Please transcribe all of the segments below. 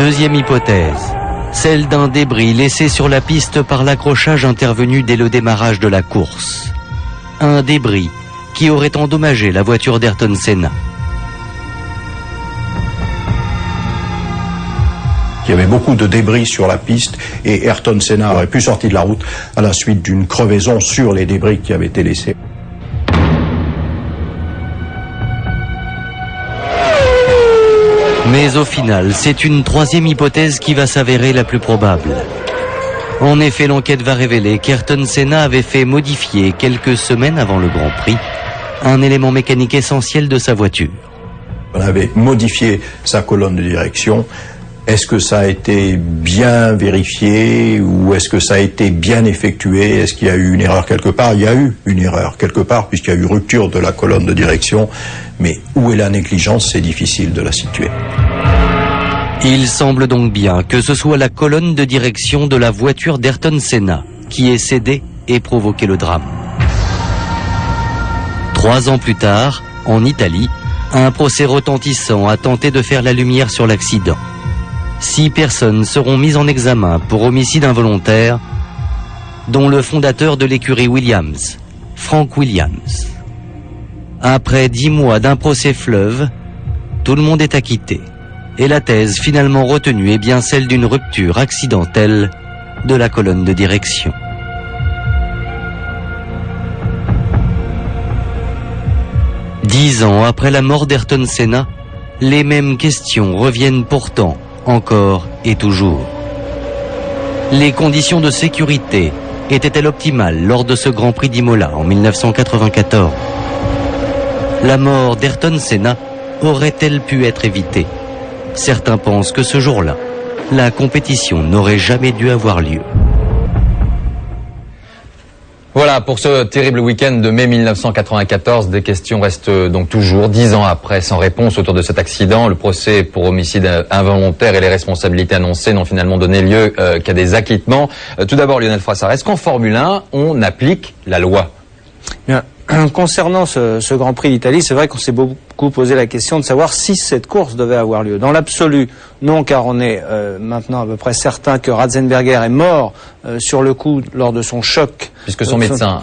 Deuxième hypothèse, celle d'un débris laissé sur la piste par l'accrochage intervenu dès le démarrage de la course. Un débris qui aurait endommagé la voiture d'Ayrton Senna. Il y avait beaucoup de débris sur la piste et Ayrton Senna aurait pu sortir de la route à la suite d'une crevaison sur les débris qui avaient été laissés. Mais au final, c'est une troisième hypothèse qui va s'avérer la plus probable. En effet, l'enquête va révéler qu'Ayrton Senna avait fait modifier quelques semaines avant le Grand Prix un élément mécanique essentiel de sa voiture. On avait modifié sa colonne de direction. Est-ce que ça a été bien vérifié ou est-ce que ça a été bien effectué? Est-ce qu'il y a eu une erreur quelque part? Il y a eu une erreur quelque part puisqu'il y a eu rupture de la colonne de direction. Mais où est la négligence? C'est difficile de la situer. Il semble donc bien que ce soit la colonne de direction de la voiture d'Ayrton Senna qui ait cédé et provoqué le drame. 3 ans plus tard, en Italie, un procès retentissant a tenté de faire la lumière sur l'accident. 6 personnes seront mises en examen pour homicide involontaire, dont le fondateur de l'écurie Williams, Frank Williams. Après 10 mois d'un procès fleuve, tout le monde est acquitté. Et la thèse finalement retenue est bien celle d'une rupture accidentelle de la colonne de direction. Dix ans après la mort d'Ayrton Senna, les mêmes questions reviennent pourtant encore et toujours. Les conditions de sécurité étaient-elles optimales lors de ce Grand Prix d'Imola en 1994? La mort d'Ayrton Senna aurait-elle pu être évitée? Certains pensent que ce jour-là, la compétition n'aurait jamais dû avoir lieu. Voilà, pour ce terrible week-end de mai 1994, des questions restent donc toujours 10 ans après sans réponse autour de cet accident. Le procès pour homicide involontaire et les responsabilités annoncées n'ont finalement donné lieu qu'à des acquittements. Tout d'abord, Lionel Froissart, est-ce qu'en Formule 1, on applique la loi? Bien. Concernant ce Grand Prix d'Italie, c'est vrai qu'on s'est beaucoup posé la question de savoir si cette course devait avoir lieu. Dans l'absolu, non, car on est maintenant à peu près certain que Ratzenberger est mort sur le coup lors de son choc. Puisque son médecin,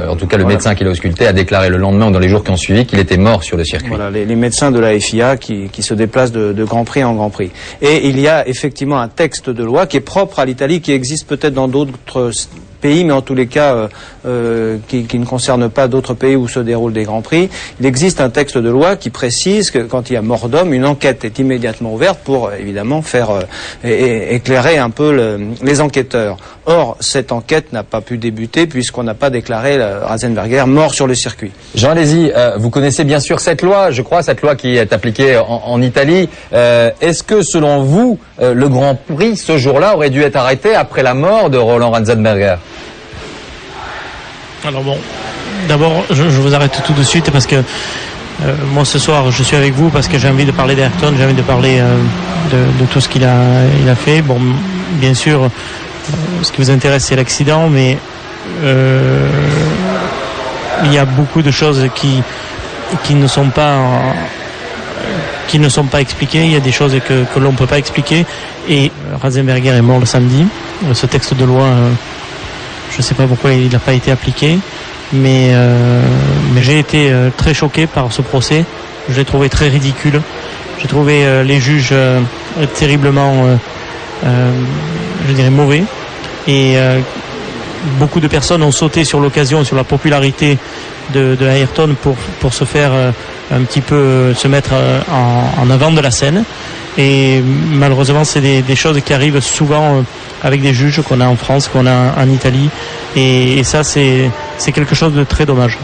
en tout cas le médecin qui l'a ausculté, a déclaré le lendemain ou dans les jours qui ont suivi qu'il était mort sur le circuit. Voilà, les médecins de la FIA qui se déplacent de Grand Prix en Grand Prix. Et il y a effectivement un texte de loi qui est propre à l'Italie, qui existe peut-être dans d'autres pays, mais en tous les cas qui ne concerne pas d'autres pays où se déroulent des Grands Prix. Il existe un texte de loi qui précise que quand il y a mort d'homme, une enquête est immédiatement ouverte pour évidemment faire éclairer un peu les enquêteurs. Or, cette enquête n'a pas pu débuter puisqu'on n'a pas déclaré Ratzenberger mort sur le circuit. Jean Alesi, vous connaissez bien sûr cette loi, je crois, cette loi qui est appliquée en Italie. Est-ce que selon vous, le Grand Prix ce jour-là aurait dû être arrêté après la mort de Roland Ratzenberger? Alors bon, d'abord, je vous arrête tout de suite parce que moi ce soir je suis avec vous parce que j'ai envie de parler d'Ayrton, j'ai envie de parler de tout ce qu'il a fait. Bon, bien sûr, ce qui vous intéresse c'est l'accident, mais il y a beaucoup de choses qui ne sont pas expliquées. Il y a des choses que l'on ne peut pas expliquer. Et Ratzenberger est mort le samedi. Ce texte de loi, je ne sais pas pourquoi il n'a pas été appliqué, mais j'ai été très choqué par ce procès. Je l'ai trouvé très ridicule. J'ai trouvé les juges terriblement, je dirais, mauvais. Et beaucoup de personnes ont sauté sur l'occasion, sur la popularité de Ayrton pour se faire un petit peu se mettre en avant de la scène. Et malheureusement, c'est des choses qui arrivent souvent avec des juges qu'on a en France, qu'on a en Italie. Et ça, c'est quelque chose de très dommage.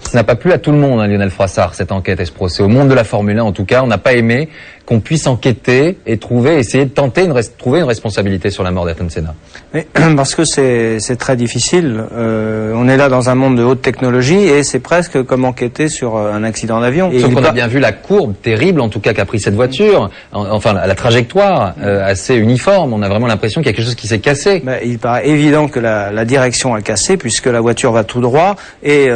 Ça n'a pas plu à tout le monde, hein, Lionel Froissart, cette enquête et ce procès. Au monde de la Formule 1, en tout cas, on n'a pas aimé qu'on puisse enquêter et essayer de tenter trouver une responsabilité sur la mort d'Ayrton Senna. Mais, parce que c'est très difficile. On est là dans un monde de haute technologie et c'est presque comme enquêter sur un accident d'avion. Sauf qu'on a bien vu la courbe terrible, en tout cas, qu'a pris cette voiture. Enfin, la trajectoire assez uniforme. On a vraiment l'impression qu'il y a quelque chose qui s'est cassé. Il paraît évident que la direction a cassé puisque la voiture va tout droit et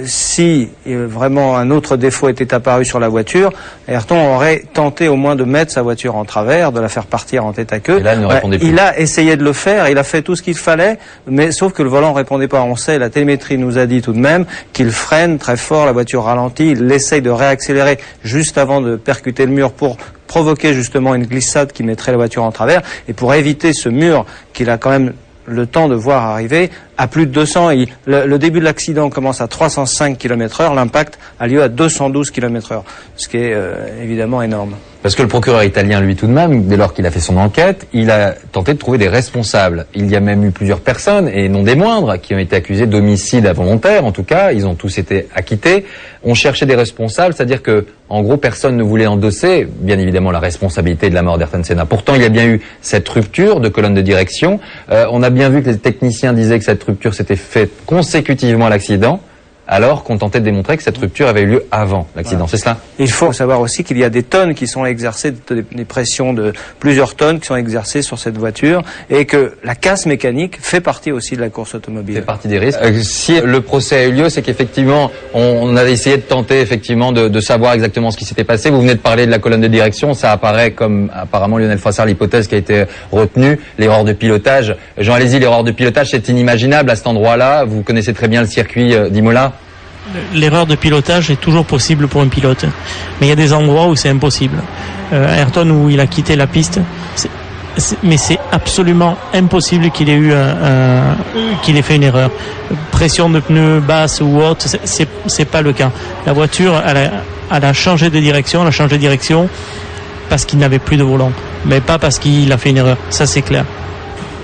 si vraiment un autre défaut était apparu sur la voiture, Ayrton aurait tenté au moins de mettre sa voiture en travers, de la faire partir en tête à queue. Et là, il ne répondait plus. Il a essayé de le faire, il a fait tout ce qu'il fallait, mais sauf que le volant ne répondait pas. On sait, la télémétrie nous a dit tout de même qu'il freine très fort, la voiture ralentit, il essaye de réaccélérer juste avant de percuter le mur pour provoquer justement une glissade qui mettrait la voiture en travers, et pour éviter ce mur qu'il a quand même le temps de voir arriver à plus de 200. Le début de l'accident commence à 305 km/h, l'impact a lieu à 212 km/h, ce qui est évidemment énorme. Parce que le procureur italien, lui, tout de même, dès lors qu'il a fait son enquête, il a tenté de trouver des responsables. Il y a même eu plusieurs personnes, et non des moindres, qui ont été accusées d'homicide involontaire. En tout cas, ils ont tous été acquittés. On cherchait des responsables, c'est-à-dire que, en gros, personne ne voulait endosser, bien évidemment, la responsabilité de la mort d'Ayrton Senna. Pourtant, il y a bien eu cette rupture de colonne de direction. On a bien vu que les techniciens disaient que cette rupture s'était faite consécutivement à l'accident, alors qu'on tentait de démontrer que cette rupture avait eu lieu avant l'accident. Voilà. C'est cela? Il faut savoir aussi qu'il y a des tonnes qui sont exercées, des pressions de plusieurs tonnes qui sont exercées sur cette voiture, et que la casse mécanique fait partie aussi de la course automobile. C'est partie des risques. Si le procès a eu lieu, c'est qu'effectivement, on a essayé de tenter effectivement de savoir exactement ce qui s'était passé. Vous venez de parler de la colonne de direction, ça apparaît comme apparemment Lionel Froissart, l'hypothèse qui a été retenue, l'erreur de pilotage. Jean Alesi, l'erreur de pilotage, c'est inimaginable à cet endroit-là. Vous connaissez très bien le circuit d'Imola. L'erreur de pilotage est toujours possible pour un pilote, mais il y a des endroits où c'est impossible. Ayrton, où il a quitté la piste, mais c'est absolument impossible qu'il ait eu qu'il ait fait une erreur. Pression de pneus basse ou haute, c'est pas le cas. La voiture, elle a changé de direction, parce qu'il n'avait plus de volant, mais pas parce qu'il a fait une erreur. Ça, c'est clair.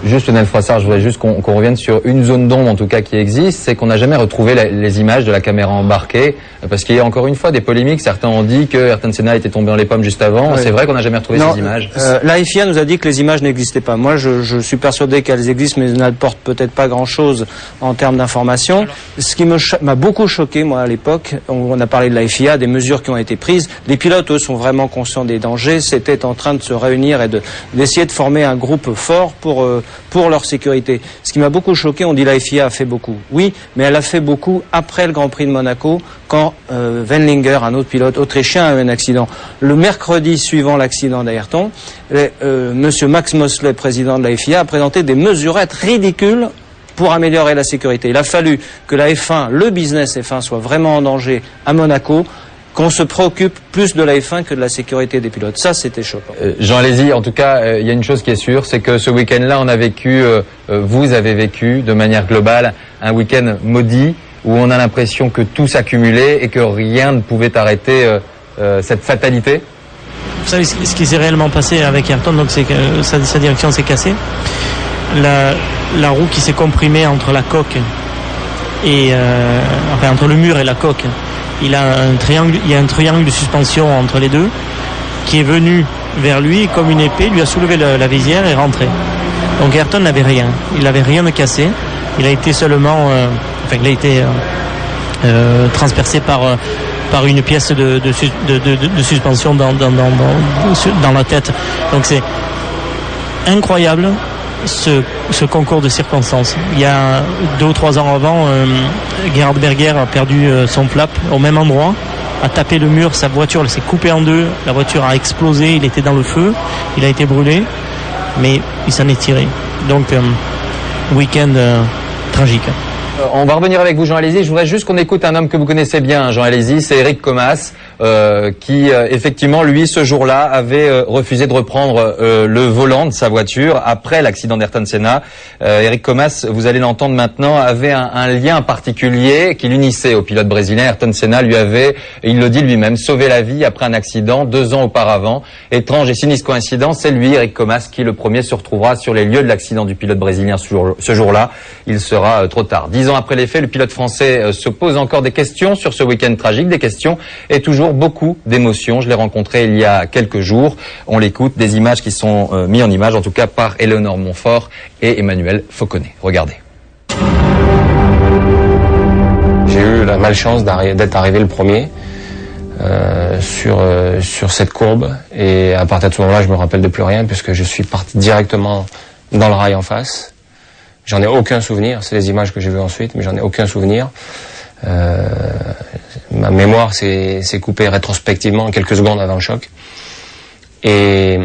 Juste, Lionel Froissart, je voudrais juste qu'on revienne sur une zone d'ombre, en tout cas, qui existe, c'est qu'on n'a jamais retrouvé les images de la caméra embarquée, parce qu'il y a encore une fois des polémiques. Certains ont dit que Ayrton Senna était tombé dans les pommes juste avant. Oui. C'est vrai qu'on n'a jamais retrouvé ces images. La FIA nous a dit que les images n'existaient pas. Moi, je suis persuadé qu'elles existent, mais elles n'apportent peut-être pas grand-chose en termes d'information. Ce qui m'a beaucoup choqué, moi, à l'époque, on a parlé de la FIA, des mesures qui ont été prises. Les pilotes, eux, sont vraiment conscients des dangers. C'était en train de se réunir et d'essayer de former un groupe fort pour leur sécurité. Ce qui m'a beaucoup choqué, on dit la FIA a fait beaucoup. Oui, mais elle a fait beaucoup après le Grand Prix de Monaco, quand Wendlinger, un autre pilote autrichien, a eu un accident. Le mercredi suivant l'accident d'Ayrton, Monsieur Max Mosley, président de la FIA, a présenté des mesurettes ridicules pour améliorer la sécurité. Il a fallu que la F1, le business F1, soit vraiment en danger à Monaco, qu'on se préoccupe plus de la F1 que de la sécurité des pilotes. Ça, c'était choquant. Jean Alesi, en tout cas, il y a une chose qui est sûre, c'est que ce week-end-là, on a vécu, vous avez vécu de manière globale, un week-end maudit, où on a l'impression que tout s'accumulait et que rien ne pouvait arrêter cette fatalité. Vous savez, ce qui s'est réellement passé avec Ayrton, donc c'est que sa direction s'est cassée. La roue qui s'est comprimée entre la coque et entre le mur et la coque. Il y a un triangle de suspension entre les deux qui est venu vers lui comme une épée, lui a soulevé la visière et rentré. Donc Ayrton n'avait rien, il n'avait rien de cassé. Il a été seulement, transpercé par une pièce de suspension dans la tête. Donc c'est incroyable ce concours de circonstances. Il y a 2 ou 3 ans avant, Gerhard Berger a perdu son flap au même endroit, a tapé le mur, sa voiture s'est coupée en deux, la voiture a explosé, il était dans le feu, il a été brûlé, mais il s'en est tiré. Donc, week-end tragique. On va revenir avec vous, Jean Alesi. Je voudrais juste qu'on écoute un homme que vous connaissez bien, Jean Alesi, c'est Eric Comas, qui effectivement, lui, ce jour-là, avait refusé de reprendre le volant de sa voiture après l'accident d'Ayrton Senna. Eric Comas, vous allez l'entendre maintenant, avait un lien particulier qui l'unissait au pilote brésilien. Ayrton Senna lui avait, il le dit lui-même, sauvé la vie après un accident 2 ans auparavant. Étrange et sinistre coïncidence, c'est lui, Eric Comas, qui le premier se retrouvera sur les lieux de l'accident du pilote brésilien ce jour-là. Il sera trop tard. 10 ans après les faits, le pilote français se pose encore des questions sur ce week-end tragique, des questions et toujours beaucoup d'émotions. Je l'ai rencontré il y a quelques jours. On l'écoute, des images qui sont mises en image, en tout cas par Éléonore Montfort et Emmanuel Fauconnet. Regardez. J'ai eu la malchance d'être arrivé le premier sur cette courbe, et à partir de ce moment-là, je me rappelle de plus rien puisque je suis parti directement dans le rail en face. J'en ai aucun souvenir, c'est les images que j'ai vues ensuite, mais j'en ai aucun souvenir. Ma mémoire s'est coupée rétrospectivement quelques secondes avant le choc. Et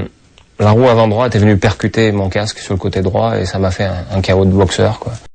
la roue avant droite est venue percuter mon casque sur le côté droit et ça m'a fait un KO de boxeur, quoi.